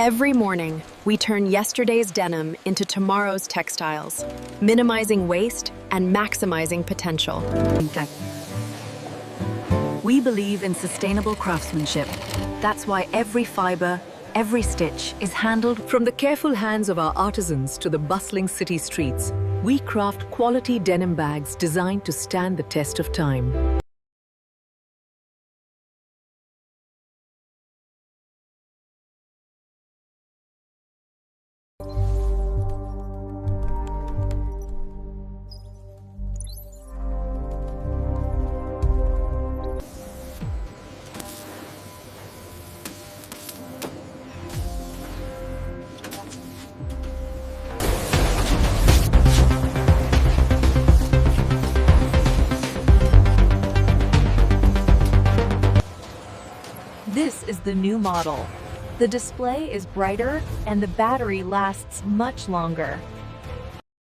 Every morning, we turn yesterday's denim into tomorrow's textiles, minimizing waste and maximizing potential. We believe in sustainable craftsmanship. That's why every fiber, every stitch is handled from the careful hands of our artisans to the bustling city streets. We craft quality denim bags designed to stand the test of time. This is the new model. The display is brighter and the battery lasts much longer.